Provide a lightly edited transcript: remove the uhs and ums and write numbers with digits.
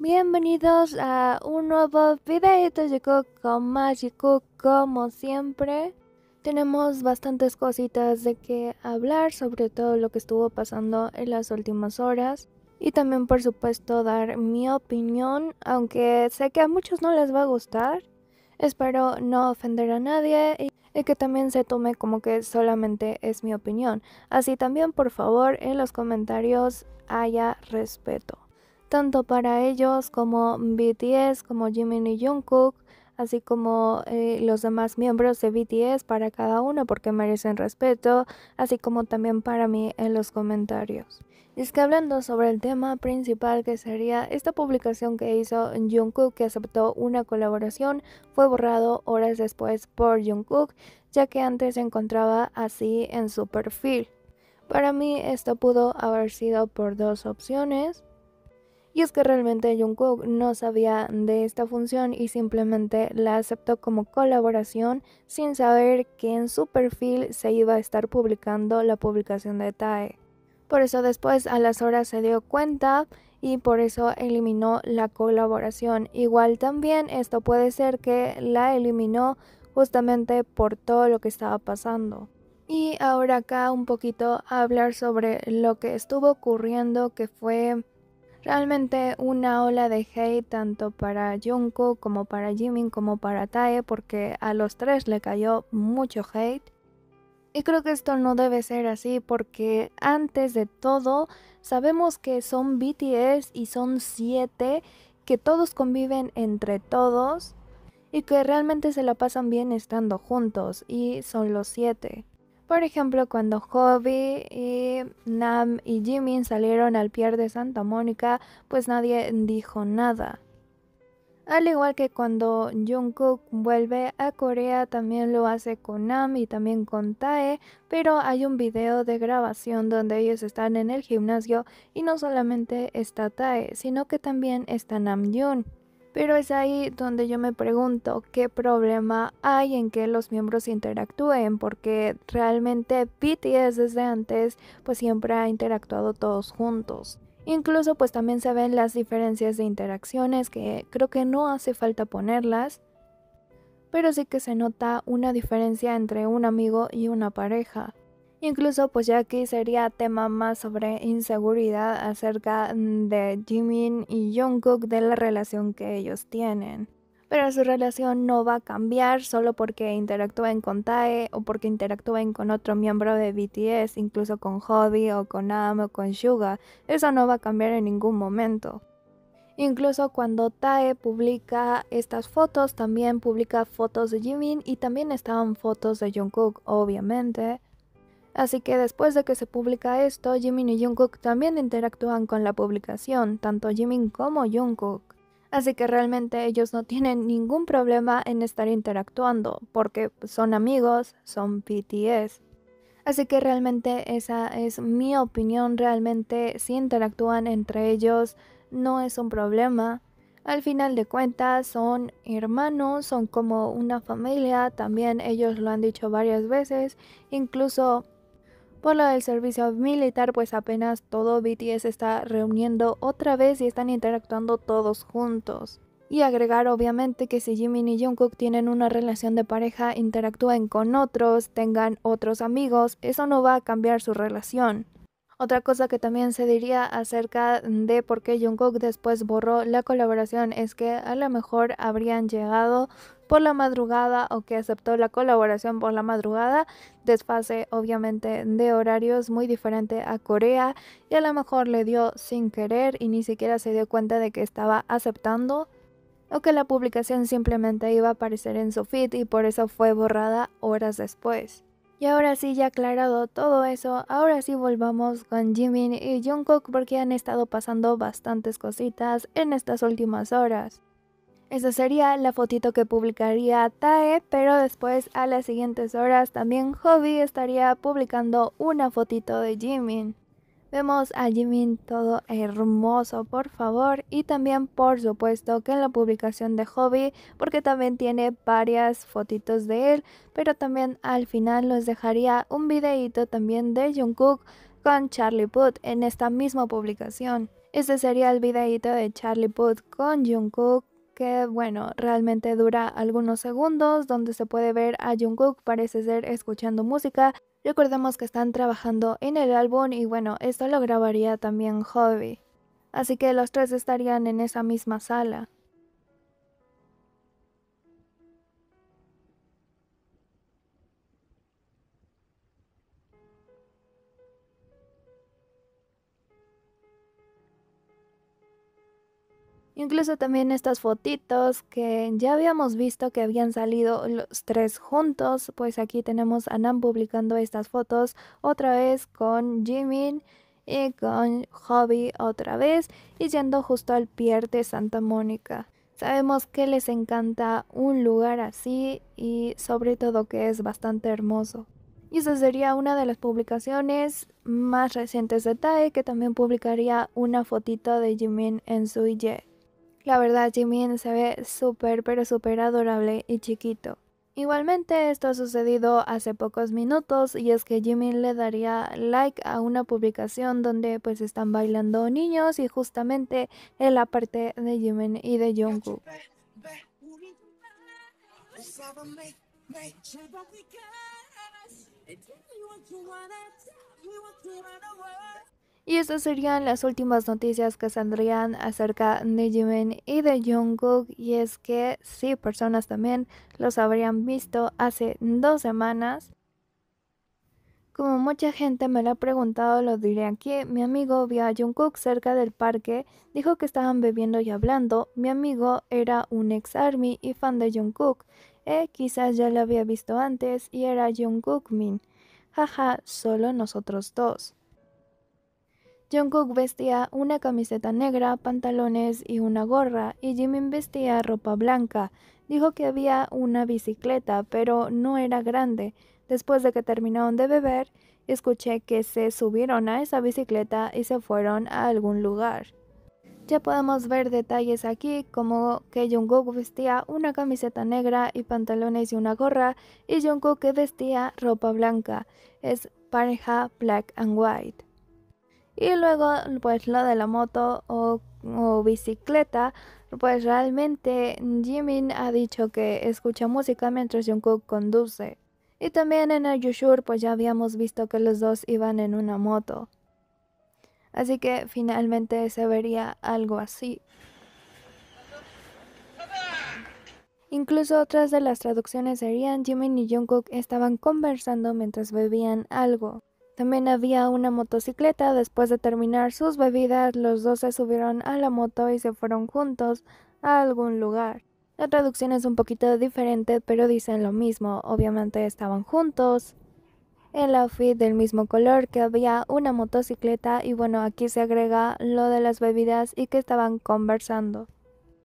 Bienvenidos a un nuevo videito de Cook con Magicook. Como siempre, tenemos bastantes cositas de que hablar, sobre todo lo que estuvo pasando en las últimas horas. Y también, por supuesto, dar mi opinión, aunque sé que a muchos no les va a gustar. Espero no ofender a nadie y que también se tome como que solamente es mi opinión. Así también, por favor, en los comentarios haya respeto, tanto para ellos como BTS, como Jimin y Jungkook, así como los demás miembros de BTS, para cada uno porque merecen respeto, así como también para mí en los comentarios. Y es que hablando sobre el tema principal, que sería esta publicación que hizo Jungkook, que aceptó una colaboración, fue borrado horas después por Jungkook, ya que antes se encontraba así en su perfil. Para mí esto pudo haber sido por dos opciones. Y es que realmente Jungkook no sabía de esta función y simplemente la aceptó como colaboración sin saber que en su perfil se iba a estar publicando la publicación de Tae. Por eso después a las horas se dio cuenta y por eso eliminó la colaboración. Igual también esto puede ser que la eliminó justamente por todo lo que estaba pasando. Y ahora acá un poquito a hablar sobre lo que estuvo ocurriendo, que fue realmente una ola de hate tanto para Jungkook como para Jimin como para Tae, porque a los tres le cayó mucho hate. Y creo que esto no debe ser así, porque antes de todo sabemos que son BTS y son 7, que todos conviven entre todos y que realmente se la pasan bien estando juntos, y son los 7. Por ejemplo, cuando Hobby y Nam y Jimin salieron al Pier de Santa Mónica, pues nadie dijo nada. Al igual que cuando Jungkook vuelve a Corea, también lo hace con Nam y también con Tae, pero hay un video de grabación donde ellos están en el gimnasio y no solamente está Tae, sino que también está Namjoon. Pero es ahí donde yo me pregunto qué problema hay en que los miembros interactúen, porque realmente BTS desde antes pues siempre ha interactuado todos juntos. Incluso pues también se ven las diferencias de interacciones, que creo que no hace falta ponerlas, pero sí que se nota una diferencia entre un amigo y una pareja. Incluso pues ya aquí sería tema más sobre inseguridad acerca de Jimin y Jungkook, de la relación que ellos tienen. Pero su relación no va a cambiar solo porque interactúen con Tae o porque interactúen con otro miembro de BTS, incluso con Hobby o con Nam o con Suga. Eso no va a cambiar en ningún momento. Incluso cuando Tae publica estas fotos, también publica fotos de Jimin y también estaban fotos de Jungkook, obviamente. Así que después de que se publica esto, Jimin y Jungkook también interactúan con la publicación, tanto Jimin como Jungkook. Así que realmente ellos no tienen ningún problema en estar interactuando, porque son amigos, son BTS. Así que realmente esa es mi opinión. Realmente si interactúan entre ellos no es un problema. Al final de cuentas son hermanos, son como una familia, también ellos lo han dicho varias veces. Incluso por lo del servicio militar, pues apenas todo BTS está reuniendo otra vez y están interactuando todos juntos. Y agregar obviamente que si Jimin y Jungkook tienen una relación de pareja, interactúen con otros, tengan otros amigos, eso no va a cambiar su relación. Otra cosa que también se diría acerca de por qué Jungkook después borró la colaboración es que a lo mejor habrían llegado por la madrugada, o que aceptó la colaboración por la madrugada, desfase obviamente de horarios muy diferente a Corea, y a lo mejor le dio sin querer y ni siquiera se dio cuenta de que estaba aceptando, o que la publicación simplemente iba a aparecer en su feed y por eso fue borrada horas después. Y ahora sí, ya aclarado todo eso, ahora sí volvamos con Jimin y Jungkook, porque han estado pasando bastantes cositas en estas últimas horas. Esa sería la fotito que publicaría Tae, pero después a las siguientes horas también Hobby estaría publicando una fotito de Jimin. Vemos a Jimin todo hermoso, por favor, y también por supuesto que en la publicación de Hobby, porque también tiene varias fotitos de él, pero también al final nos dejaría un videíto también de Jungkook con Charlie Puth en esta misma publicación. Este sería el videíto de Charlie Puth con Jungkook, que bueno, realmente dura algunos segundos, donde se puede ver a Jungkook parece ser escuchando música. Recordemos que están trabajando en el álbum y bueno, esto lo grabaría también Hobby. Así que los tres estarían en esa misma sala. Incluso también estas fotitos que ya habíamos visto que habían salido los tres juntos, pues aquí tenemos a Nam publicando estas fotos otra vez con Jimin y con Hobby otra vez y yendo justo al pier de Santa Mónica. Sabemos que les encanta un lugar así y sobre todo que es bastante hermoso. Y esa sería una de las publicaciones más recientes de Tae, que también publicaría una fotito de Jimin en su IG. La verdad, Jimin se ve súper, pero súper adorable y chiquito. Igualmente, esto ha sucedido hace pocos minutos y es que Jimin le daría like a una publicación donde pues están bailando niños y justamente en la parte de Jimin y de Jungkook. Y estas serían las últimas noticias que saldrían acerca de Jimin y de Jungkook. Y es que sí, personas también los habrían visto hace 2 semanas. Como mucha gente me lo ha preguntado, lo diré aquí. Mi amigo vio a Jungkook cerca del parque, dijo que estaban bebiendo y hablando. Mi amigo era un ex ARMY y fan de Jungkook. Quizás ya lo había visto antes y era Jungkook Min. Jaja, solo nosotros dos. Jungkook vestía una camiseta negra, pantalones y una gorra, y Jimin vestía ropa blanca. Dijo que había una bicicleta, pero no era grande. Después de que terminaron de beber, escuché que se subieron a esa bicicleta y se fueron a algún lugar. Ya podemos ver detalles aquí, como que Jungkook vestía una camiseta negra y pantalones y una gorra, y Jungkook vestía ropa blanca. Es pareja black and white. Y luego, pues lo de la moto o bicicleta, pues realmente Jimin ha dicho que escucha música mientras Jungkook conduce. Y también en el Yushur, pues ya habíamos visto que los dos iban en una moto. Así que finalmente se vería algo así. Incluso otras de las traducciones serían Jimin y Jungkook estaban conversando mientras bebían algo. También había una motocicleta. Después de terminar sus bebidas, los dos se subieron a la moto y se fueron juntos a algún lugar. La traducción es un poquito diferente, pero dicen lo mismo. Obviamente estaban juntos, el outfit del mismo color, que había una motocicleta y bueno, aquí se agrega lo de las bebidas y que estaban conversando.